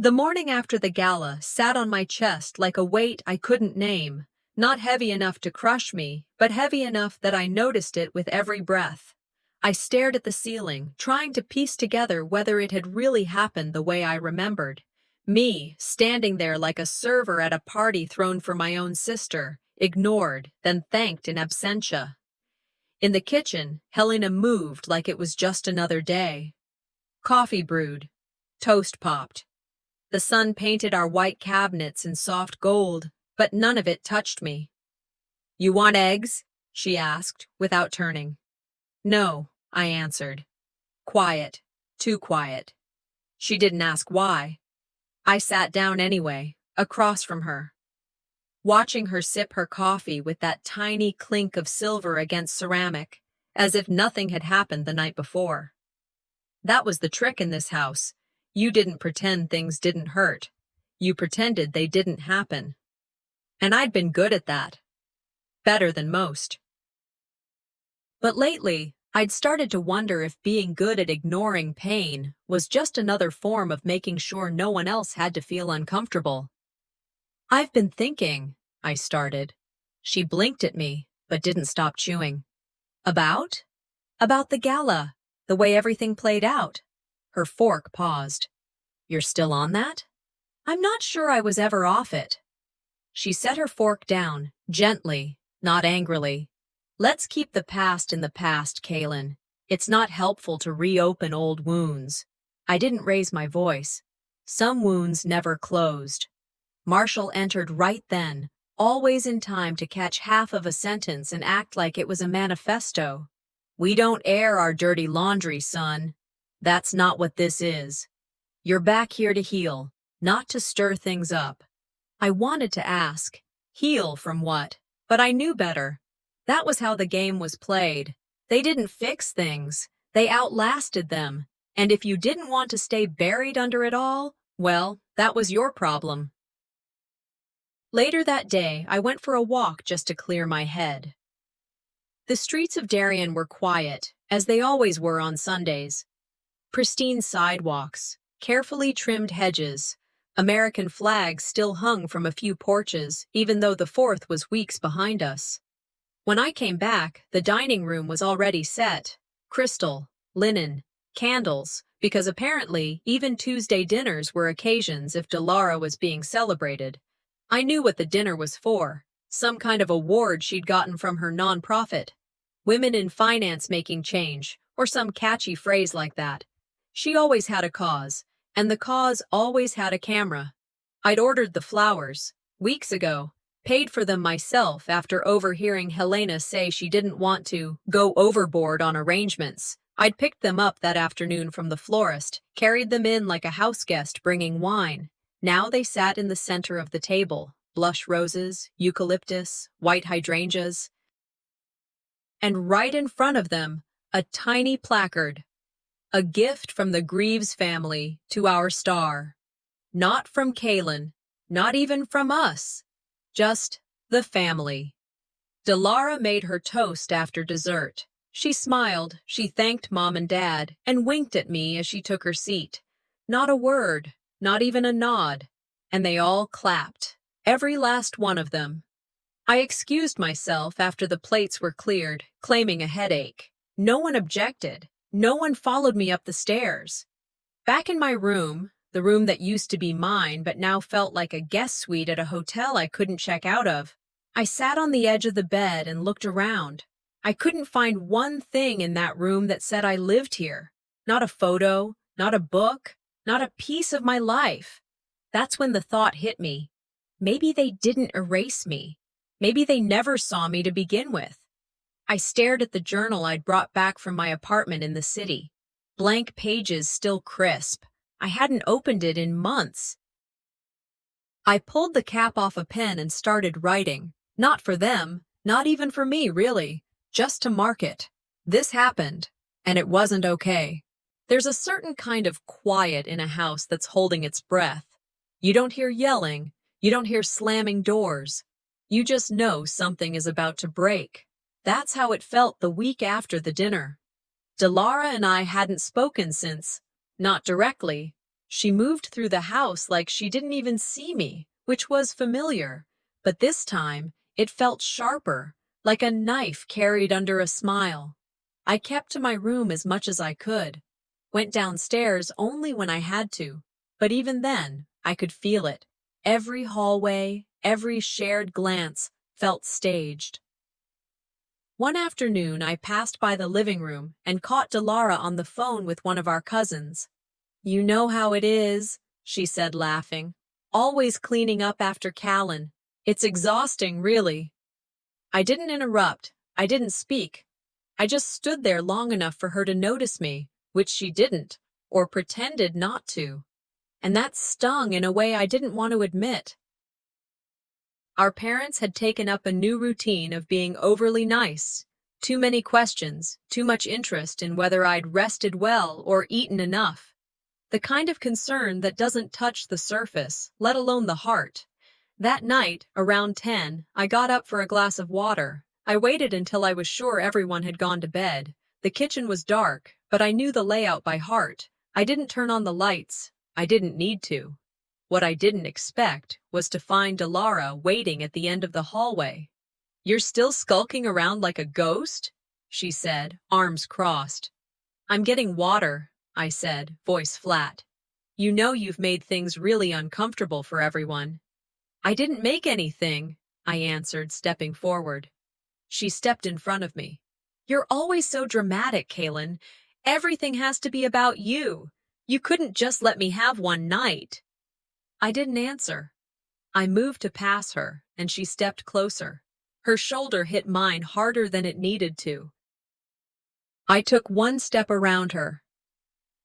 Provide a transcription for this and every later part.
The morning after the gala sat on my chest like a weight I couldn't name, not heavy enough to crush me, but heavy enough that I noticed it with every breath. I stared at the ceiling, trying to piece together whether it had really happened the way I remembered. Me, standing there like a server at a party thrown for my own sister, ignored, then thanked in absentia. In the kitchen, Helena moved like it was just another day. Coffee brewed. Toast popped. The sun painted our white cabinets in soft gold, but none of it touched me. "You want eggs?" she asked, without turning. "No," I answered. Quiet. Too quiet. She didn't ask why. I sat down anyway, across from her, watching her sip her coffee with that tiny clink of silver against ceramic, as if nothing had happened the night before. That was the trick in this house. You didn't pretend things didn't hurt. You pretended they didn't happen. And I'd been good at that. Better than most. But lately, I'd started to wonder if being good at ignoring pain was just another form of making sure no one else had to feel uncomfortable. "I've been thinking," I started. She blinked at me, but didn't stop chewing. "About? About the gala, the way everything played out." Her fork paused. "You're still on that?" "I'm not sure I was ever off it." She set her fork down, gently, not angrily. "Let's keep the past in the past, Kaylin. It's not helpful to reopen old wounds." I didn't raise my voice. Some wounds never closed. Marshall entered right then, always in time to catch half of a sentence and act like it was a manifesto. "We don't air our dirty laundry, son. That's not what this is. You're back here to heal, not to stir things up." I wanted to ask, heal from what? But I knew better. That was how the game was played. They didn't fix things. They outlasted them. And if you didn't want to stay buried under it all, well, that was your problem. Later that day, I went for a walk just to clear my head. The streets of Darien were quiet, as they always were on Sundays. Pristine sidewalks, carefully trimmed hedges, American flags still hung from a few porches, even though the 4th was weeks behind us. When I came back, the dining room was already set. Crystal, linen, candles, because apparently even Tuesday dinners were occasions if Delara was being celebrated. I knew what the dinner was for, some kind of award she'd gotten from her nonprofit. Women in finance making change, or some catchy phrase like that. She always had a cause, and the cause always had a camera. I'd ordered the flowers, weeks ago, paid for them myself after overhearing Helena say she didn't want to go overboard on arrangements. I'd picked them up that afternoon from the florist, carried them in like a houseguest bringing wine. Now they sat in the center of the table, blush roses, eucalyptus, white hydrangeas. And right in front of them, a tiny placard. "A gift from the Greaves family to our star. Not from Kaylin, not even from us. Just the family." Delara made her toast after dessert. She smiled, she thanked Mom and Dad, and winked at me as she took her seat. Not a word, not even a nod. And they all clapped, every last one of them. I excused myself after the plates were cleared, claiming a headache. No one objected. No one followed me up the stairs. Back in my room, the room that used to be mine but now felt like a guest suite at a hotel I couldn't check out of, I sat on the edge of the bed and looked around. I couldn't find one thing in that room that said I lived here. Not a photo, not a book, not a piece of my life. That's when the thought hit me. Maybe they didn't erase me. Maybe they never saw me to begin with. I stared at the journal I'd brought back from my apartment in the city. Blank pages still crisp. I hadn't opened it in months. I pulled the cap off a pen and started writing. Not for them, not even for me, really. Just to mark it. This happened, and it wasn't okay. There's a certain kind of quiet in a house that's holding its breath. You don't hear yelling. You don't hear slamming doors. You just know something is about to break. That's how it felt the week after the dinner. Delara and I hadn't spoken since, not directly. She moved through the house like she didn't even see me, which was familiar, but this time it felt sharper, like a knife carried under a smile. I kept to my room as much as I could, went downstairs only when I had to, but even then, I could feel it. Every hallway, every shared glance felt staged. One afternoon, I passed by the living room and caught Delara on the phone with one of our cousins. "You know how it is," she said, laughing. "Always cleaning up after Callan. It's exhausting, really." I didn't interrupt. I didn't speak. I just stood there long enough for her to notice me, which she didn't, or pretended not to. And that stung in a way I didn't want to admit. Our parents had taken up a new routine of being overly nice. Too many questions, too much interest in whether I'd rested well or eaten enough. The kind of concern that doesn't touch the surface, let alone the heart. That night, around 10, I got up for a glass of water. I waited until I was sure everyone had gone to bed. The kitchen was dark, but I knew the layout by heart. I didn't turn on the lights. I didn't need to. What I didn't expect was to find Delara waiting at the end of the hallway. "You're still skulking around like a ghost?" she said, arms crossed. "I'm getting water," I said, voice flat. "You know you've made things really uncomfortable for everyone." "I didn't make anything," I answered, stepping forward. She stepped in front of me. "You're always so dramatic, Kaylin. Everything has to be about you. You couldn't just let me have one night." I didn't answer. I moved to pass her, and she stepped closer. Her shoulder hit mine harder than it needed to. I took one step around her,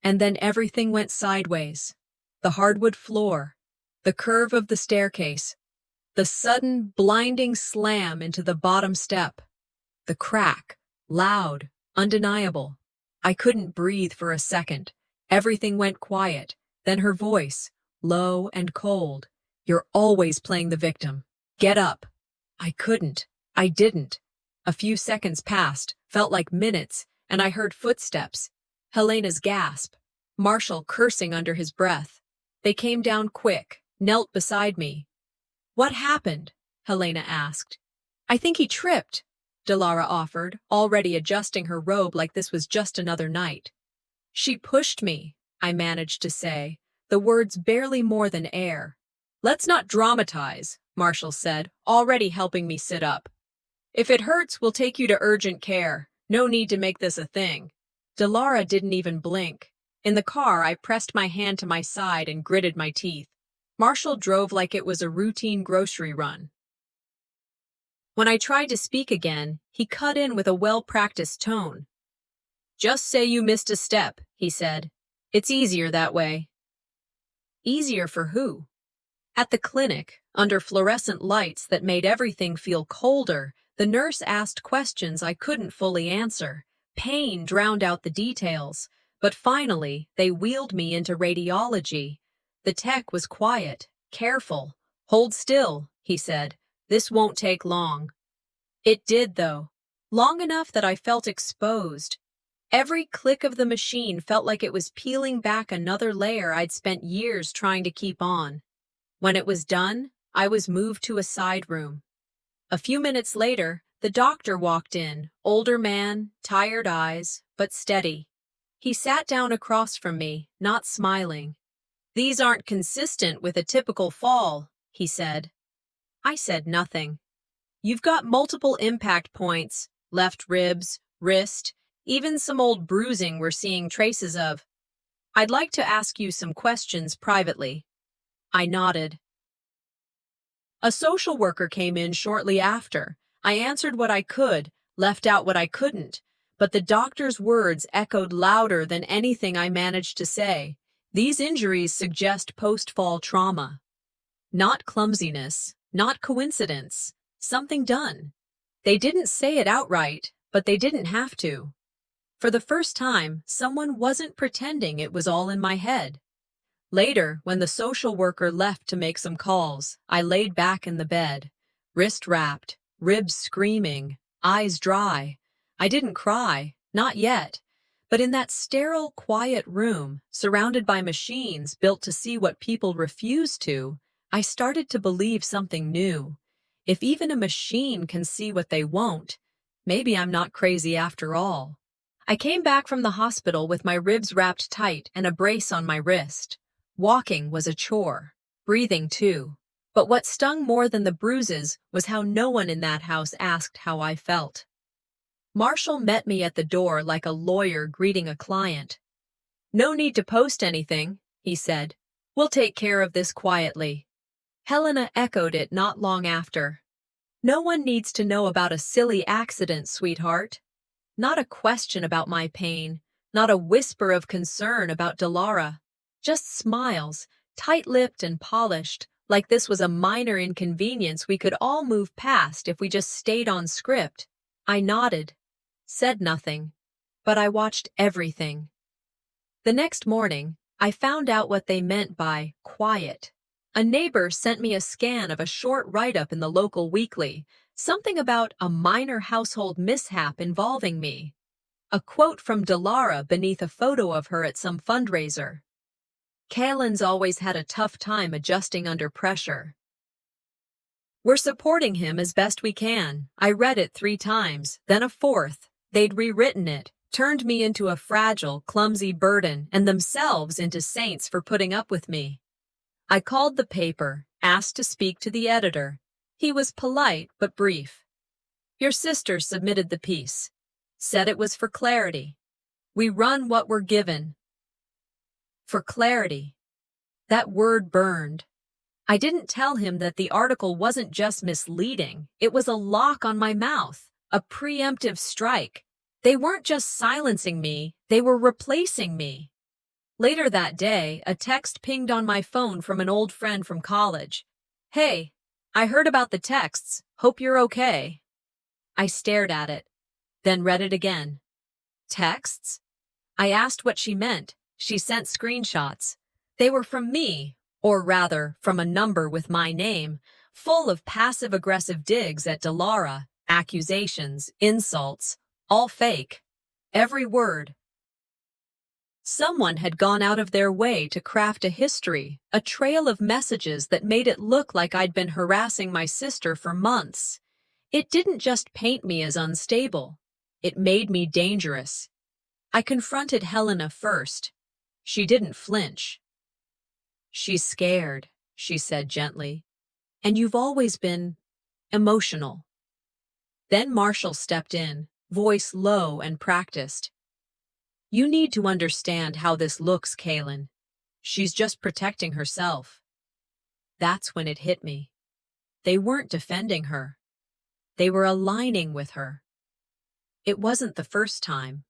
and then everything went sideways. The hardwood floor, the curve of the staircase, the sudden, blinding slam into the bottom step, the crack, loud, undeniable. I couldn't breathe for a second. Everything went quiet. Then her voice, low and cold. "You're always playing the victim. Get up." I couldn't. I didn't. A few seconds passed, felt like minutes, and I heard footsteps. Helena's gasp. Marshall cursing under his breath. They came down quick, knelt beside me. "What happened?" Helena asked. "I think he tripped," Delara offered, already adjusting her robe like this was just another night. "She pushed me," I managed to say, the words barely more than air. "Let's not dramatize," Marshall said, already helping me sit up. "If it hurts, we'll take you to urgent care. No need to make this a thing." Delara didn't even blink. In the car, I pressed my hand to my side and gritted my teeth. Marshall drove like it was a routine grocery run. When I tried to speak again, he cut in with a well-practiced tone. "Just say you missed a step," he said. "It's easier that way." Easier for who? At the clinic, under fluorescent lights that made everything feel colder, the nurse asked questions I couldn't fully answer. Pain drowned out the details, but finally they wheeled me into radiology. The tech was quiet, careful. "Hold still," he said. "This won't take long." It did, though. Long enough that I felt exposed. Every click of the machine felt like it was peeling back another layer I'd spent years trying to keep on. When it was done, I was moved to a side room. A few minutes later, the doctor walked in, older man, tired eyes, but steady. He sat down across from me, not smiling. "These aren't consistent with a typical fall," he said. I said nothing. "You've got multiple impact points, left ribs, wrist, even some old bruising we're seeing traces of. I'd like to ask you some questions privately." I nodded. A social worker came in shortly after. I answered what I could, left out what I couldn't, but the doctor's words echoed louder than anything I managed to say. "These injuries suggest post-fall trauma. Not clumsiness, not coincidence, something done." They didn't say it outright, but they didn't have to. For the first time, someone wasn't pretending it was all in my head. Later, when the social worker left to make some calls, I laid back in the bed, wrist wrapped, ribs screaming, eyes dry. I didn't cry, not yet, But in that sterile, quiet room, surrounded by machines built to see what people refuse to, I started to believe something new. If even a machine can see what they won't, maybe I'm not crazy after all. I came back from the hospital with my ribs wrapped tight and a brace on my wrist. Walking was a chore. Breathing too. But what stung more than the bruises was how no one in that house asked how I felt. Marshall met me at the door like a lawyer greeting a client. "No need to post anything," he said. "We'll take care of this quietly." Helena echoed it not long after. "No one needs to know about a silly accident, sweetheart. Not a question about my pain, not a whisper of concern about Delara. Just smiles, tight-lipped and polished, like this was a minor inconvenience we could all move past if we just stayed on script." I nodded, said nothing, but I watched everything. The next morning, I found out what they meant by quiet. A neighbor sent me a scan of a short write-up in the local weekly, something about a minor household mishap involving me. A quote from Delara beneath a photo of her at some fundraiser. "Kalen's always had a tough time adjusting under pressure. We're supporting him as best we can." I read it 3 times, then a 4th. They'd rewritten it, turned me into a fragile, clumsy burden, and themselves into saints for putting up with me. I called the paper, asked to speak to the editor. He was polite but brief. "Your sister submitted the piece. Said it was for clarity. We run what we're given." For clarity. That word burned. I didn't tell him that the article wasn't just misleading, it was a lock on my mouth, a preemptive strike. They weren't just silencing me, they were replacing me. Later that day, a text pinged on my phone from an old friend from college. "Hey, I heard about the texts. Hope you're okay." I stared at it, then read it again. Texts? I asked what she meant. She sent screenshots. They were from me, or rather, from a number with my name, full of passive-aggressive digs at Delara, accusations, insults, all fake. Every word. Someone had gone out of their way to craft a history, a trail of messages that made it look like I'd been harassing my sister for months. It didn't just paint me as unstable. It made me dangerous. I confronted Helena first. She didn't flinch. "She's scared," she said gently. "And you've always been emotional." Then Marshall stepped in, voice low and practiced. "You need to understand how this looks, Kalen. She's just protecting herself." That's when it hit me. They weren't defending her. They were aligning with her. It wasn't the first time.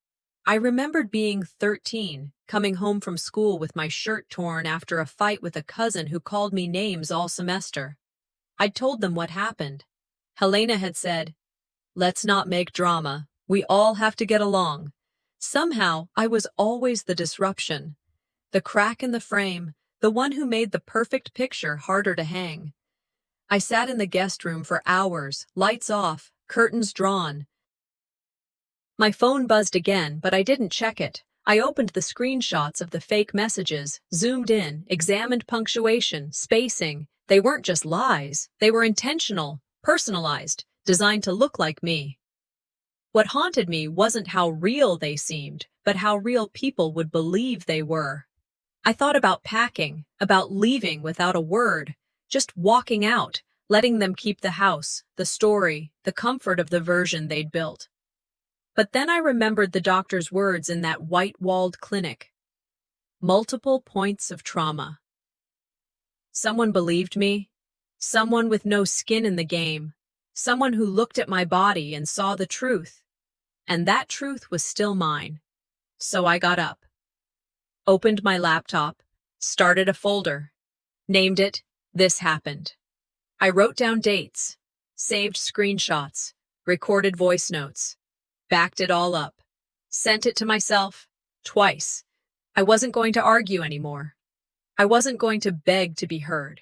I remembered being 13, coming home from school with my shirt torn after a fight with a cousin who called me names all semester. I'd told them what happened. Helena had said, "Let's not make drama. We all have to get along." Somehow, I was always the disruption. The crack in the frame, the one who made the perfect picture harder to hang. I sat in the guest room for hours, lights off, curtains drawn. My phone buzzed again, but I didn't check it. I opened the screenshots of the fake messages, zoomed in, examined punctuation, spacing. They weren't just lies. They were intentional, personalized, designed to look like me. What haunted me wasn't how real they seemed, but how real people would believe they were. I thought about packing, about leaving without a word, just walking out, letting them keep the house, the story, the comfort of the version they'd built. But then I remembered the doctor's words in that white-walled clinic. Multiple points of trauma. Someone believed me. Someone with no skin in the game. Someone who looked at my body and saw the truth. And that truth was still mine. So I got up. Opened my laptop. Started a folder. Named it, "This Happened." I wrote down dates. Saved screenshots. Recorded voice notes. Backed it all up. Sent it to myself. Twice. I wasn't going to argue anymore. I wasn't going to beg to be heard.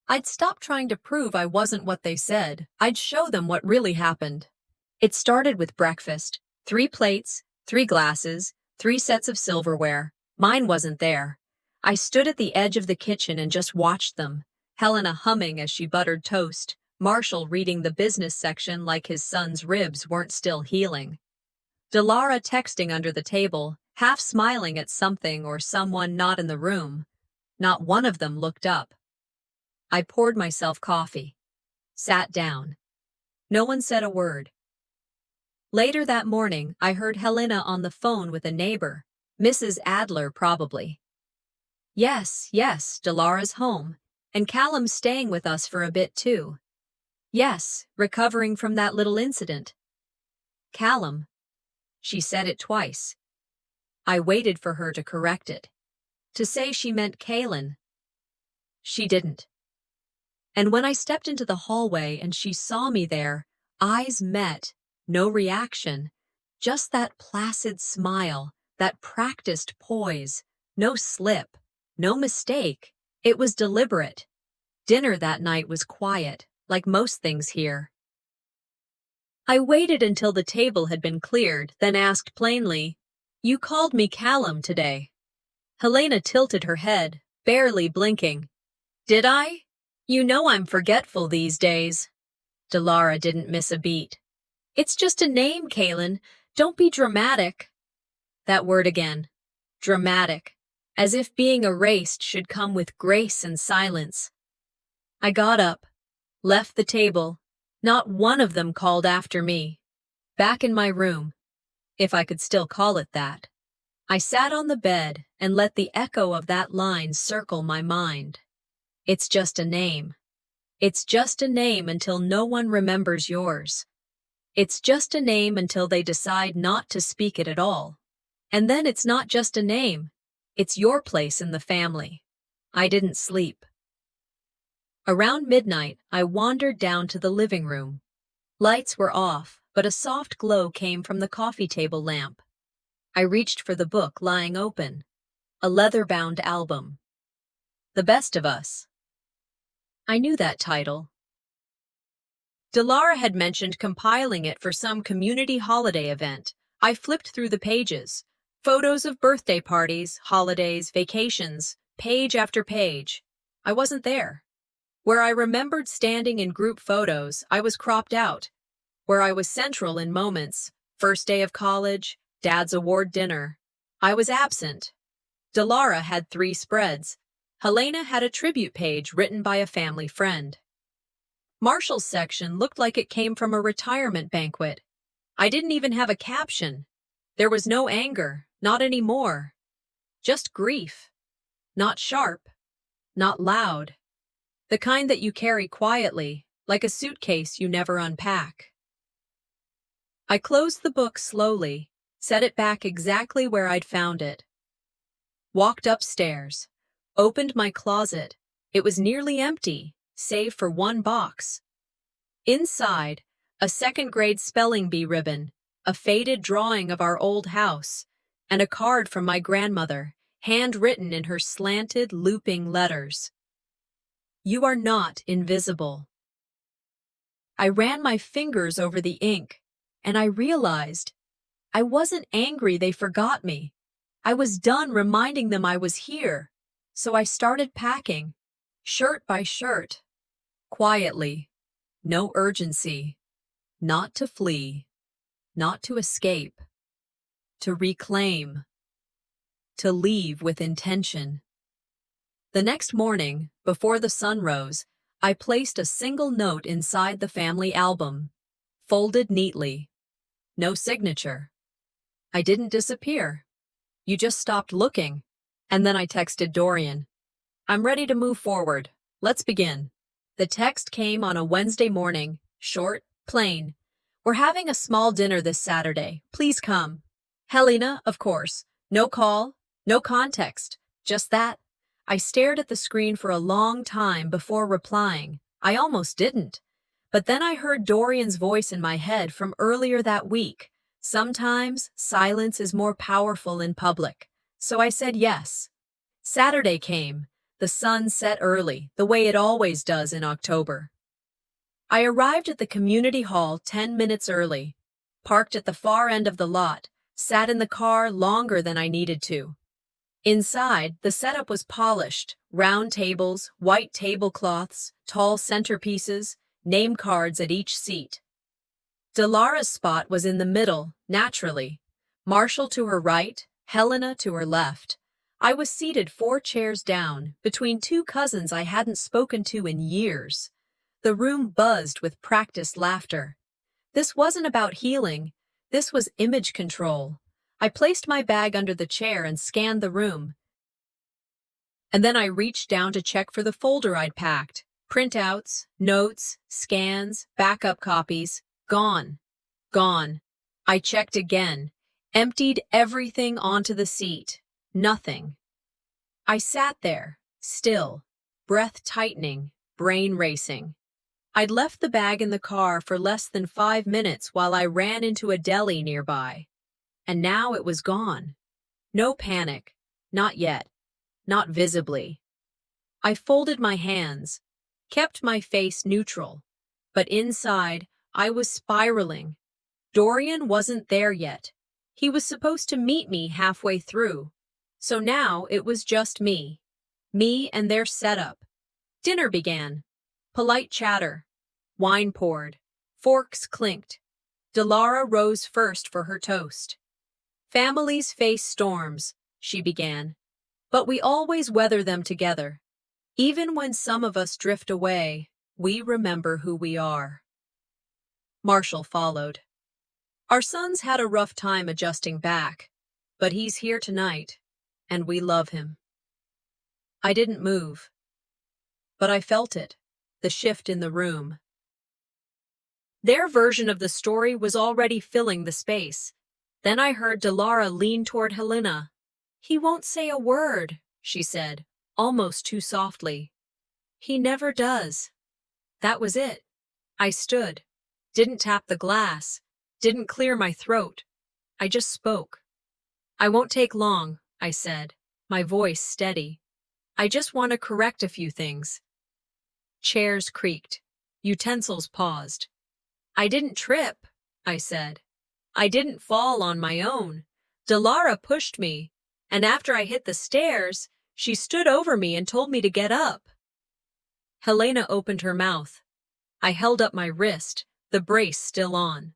I'd stop trying to prove I wasn't what they said. I'd show them what really happened. It started with breakfast. 3 plates, 3 glasses, 3 sets of silverware. Mine wasn't there. I stood at the edge of the kitchen and just watched them. Helena humming as she buttered toast, Marshall reading the business section like his son's ribs weren't still healing. Delara texting under the table, half smiling at something or someone not in the room. Not one of them looked up. I poured myself coffee. Sat down. No one said a word. Later that morning, I heard Helena on the phone with a neighbor. Mrs. Adler, probably. Yes, Delara's home. And Callum's staying with us for a bit too. Yes, recovering from that little incident. Callum. She said it twice. I waited for her to correct it. To say she meant Kaylin. She didn't. And when I stepped into the hallway and she saw me there, eyes met, no reaction, just that placid smile, that practiced poise, no slip, no mistake. It was deliberate. Dinner that night was quiet, like most things here. I waited until the table had been cleared, then asked plainly, "You called me Callum today." Helena tilted her head, barely blinking. "Did I? You know I'm forgetful these days." Delara didn't miss a beat. "It's just a name, Kaylin. Don't be dramatic." That word again. Dramatic. As if being erased should come with grace and silence. I got up, left the table. Not one of them called after me. Back in my room, if I could still call it that. I sat on the bed and let the echo of that line circle my mind. It's just a name. It's just a name until no one remembers yours. It's just a name until they decide not to speak it at all. And then it's not just a name. It's your place in the family. I didn't sleep. Around midnight, I wandered down to the living room. Lights were off, but a soft glow came from the coffee table lamp. I reached for the book lying open. A leather-bound album. The Best of Us. I knew that title. Delara had mentioned compiling it for some community holiday event. I flipped through the pages. Photos of birthday parties, holidays, vacations, page after page. I wasn't there. Where I remembered standing in group photos, I was cropped out. Where I was central in moments, first day of college, Dad's award dinner, I was absent. Delara had 3 spreads. Helena had a tribute page written by a family friend. Marshall's section looked like it came from a retirement banquet. I didn't even have a caption. There was no anger, not anymore. Just grief. Not sharp. Not loud. The kind that you carry quietly, like a suitcase you never unpack. I closed the book slowly, set it back exactly where I'd found it. Walked upstairs, opened my closet. It was nearly empty, save for one box. Inside, a second-grade spelling bee ribbon, a faded drawing of our old house, and a card from my grandmother, handwritten in her slanted, looping letters. "You are not invisible." I ran my fingers over the ink, and I realized I wasn't angry they forgot me. I was done reminding them I was here, so I started packing, shirt by shirt, quietly, no urgency, not to flee, not to escape, to reclaim, to leave with intention. The next morning, before the sun rose, I placed a single note inside the family album, folded neatly. No signature. I didn't disappear. You just stopped looking. And then I texted Dorian. "I'm ready to move forward. Let's begin." The text came on a Wednesday morning, short, plain. "We're having a small dinner this Saturday. Please come." Helena, of course. No call, no context. Just that. I stared at the screen for a long time before replying. I almost didn't. But then I heard Dorian's voice in my head from earlier that week. Sometimes silence is more powerful in public. So I said yes. Saturday came. The sun set early, the way it always does in October. I arrived at the community hall 10 minutes early, parked at the far end of the lot, sat in the car longer than I needed to. Inside, the setup was polished: round tables, white tablecloths, tall centerpieces, name cards at each seat. Delara's spot was in the middle, naturally. Marshall to her right, Helena to her left. I was seated 4 chairs down, between 2 cousins I hadn't spoken to in years. The room buzzed with practiced laughter. This wasn't about healing. This was image control. I placed my bag under the chair and scanned the room. And then I reached down to check for the folder I'd packed. Printouts, notes, scans, backup copies. Gone. Gone. I checked again. Emptied everything onto the seat. Nothing. I sat there, still, breath tightening, brain racing. I'd left the bag in the car for less than 5 minutes while I ran into a deli nearby. And now it was gone. No panic. Not yet. Not visibly. I folded my hands, kept my face neutral. But inside, I was spiraling. Dorian wasn't there yet. He was supposed to meet me halfway through. So now it was just me. Me and their setup. Dinner began. Polite chatter. Wine poured. Forks clinked. Delara rose first for her toast. Families face storms, she began. But we always weather them together. Even when some of us drift away, we remember who we are. Marshall followed. Our son's had a rough time adjusting back, but he's here tonight, and we love him. I didn't move, but I felt it, the shift in the room. Their version of the story was already filling the space. Then I heard Delara lean toward Helena. He won't say a word, she said, almost too softly. He never does. That was it. I stood, didn't tap the glass, didn't clear my throat. I just spoke. I won't take long, I said, my voice steady. I just want to correct a few things. Chairs creaked. Utensils paused. I didn't trip, I said. I didn't fall on my own. Delara pushed me, and after I hit the stairs, she stood over me and told me to get up. Helena opened her mouth. I held up my wrist, the brace still on.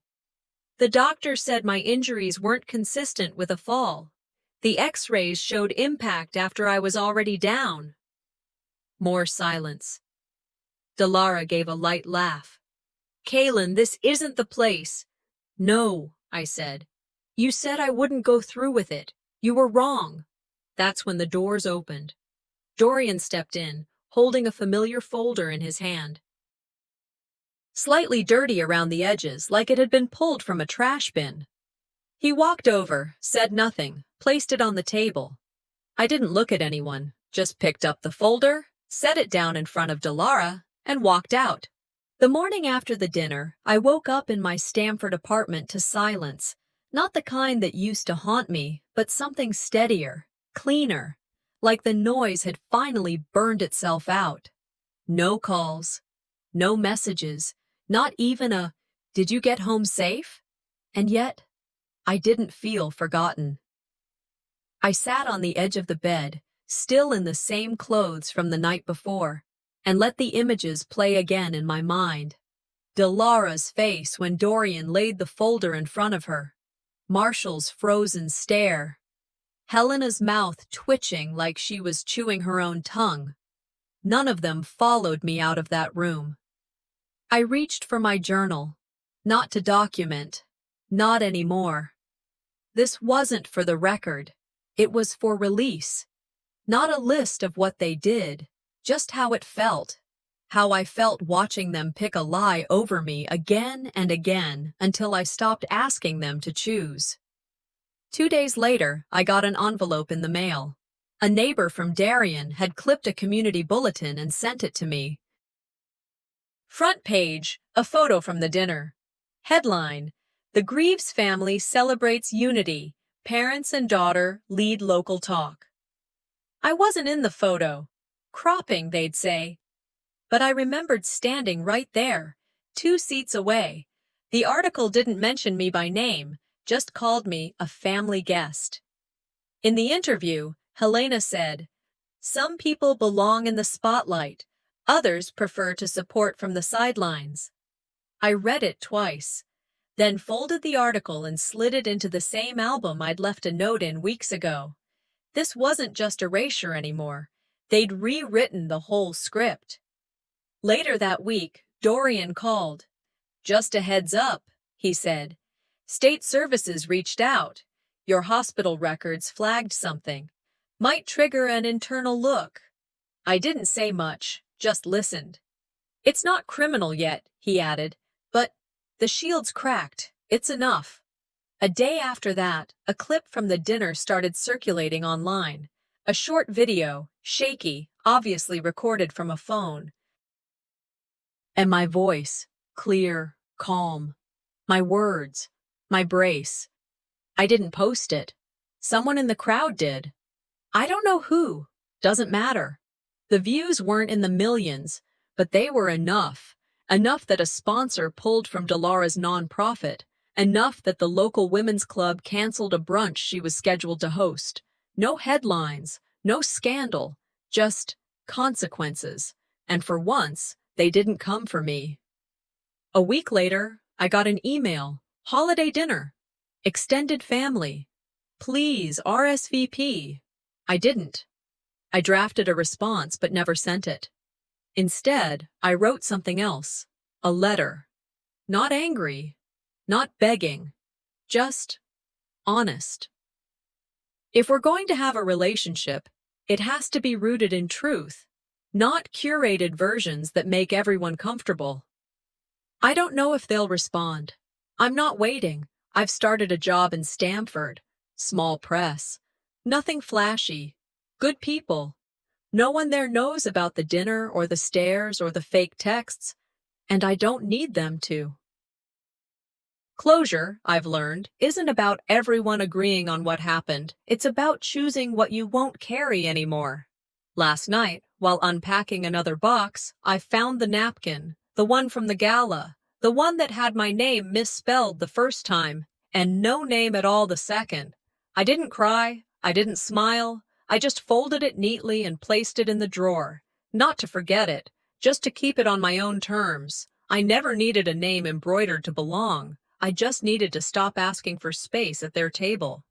The doctor said my injuries weren't consistent with a fall. The X-rays showed impact after I was already down. More silence. Delara gave a light laugh. Kaylin, this isn't the place. No, I said. You said I wouldn't go through with it. You were wrong. That's when the doors opened. Dorian stepped in, holding a familiar folder in his hand. Slightly dirty around the edges, like it had been pulled from a trash bin. He walked over, said nothing, placed it on the table. I didn't look at anyone, just picked up the folder, set it down in front of Delara, and walked out. The morning after the dinner, I woke up in my Stamford apartment to silence, not the kind that used to haunt me, but something steadier, cleaner, like the noise had finally burned itself out. No calls, no messages, not even a, "Did you get home safe?" And yet, I didn't feel forgotten. I sat on the edge of the bed, still in the same clothes from the night before, and let the images play again in my mind. Delara's face when Dorian laid the folder in front of her. Marshall's frozen stare. Helena's mouth twitching like she was chewing her own tongue. None of them followed me out of that room. I reached for my journal. Not to document. Not anymore. This wasn't for the record. It was for release. Not a list of what they did, just how it felt. How I felt watching them pick a lie over me again and again until I stopped asking them to choose. 2 days later, I got an envelope in the mail. A neighbor from Darien had clipped a community bulletin and sent it to me. Front page, a photo from the dinner. Headline: The Greaves family celebrates unity. Parents and daughter lead local talk. I wasn't in the photo. Cropping, they'd say. But I remembered standing right there, 2 seats away. The article didn't mention me by name, just called me a family guest. In the interview, Helena said, "Some people belong in the spotlight, others prefer to support from the sidelines." I read it twice, then folded the article and slid it into the same album I'd left a note in weeks ago. This wasn't just erasure anymore. They'd rewritten the whole script. Later that week, Dorian called. "Just a heads up," he said. "State Services reached out. Your hospital records flagged something. Might trigger an internal look." I didn't say much, just listened. "It's not criminal yet," he added, "but the shield's cracked. It's enough." A day after that, a clip from the dinner started circulating online. A short video, shaky, obviously recorded from a phone. And my voice, clear, calm. My words, my brace. I didn't post it. Someone in the crowd did. I don't know who. Doesn't matter. The views weren't in the millions, but they were enough. Enough that a sponsor pulled from Delara's nonprofit. Enough that the local women's club canceled a brunch she was scheduled to host. No headlines, no scandal, just consequences. And for once, they didn't come for me. A week later, I got an email. Holiday dinner. Extended family. Please RSVP. I didn't. I drafted a response but never sent it. Instead, I wrote something else. A letter. Not angry. Not begging. Just honest. If we're going to have a relationship, it has to be rooted in truth, not curated versions that make everyone comfortable. I don't know if they'll respond. I'm not waiting. I've started a job in Stamford. Small press. Nothing flashy. Good people. No one there knows about the dinner or the stares or the fake texts, and I don't need them to. Closure, I've learned, isn't about everyone agreeing on what happened. It's about choosing what you won't carry anymore. Last night, while unpacking another box, I found the napkin, the one from the gala, the one that had my name misspelled the first time, and no name at all the second. I didn't cry, I didn't smile, I just folded it neatly and placed it in the drawer. Not to forget it, just to keep it on my own terms. I never needed a name embroidered to belong. I just needed to stop asking for space at their table.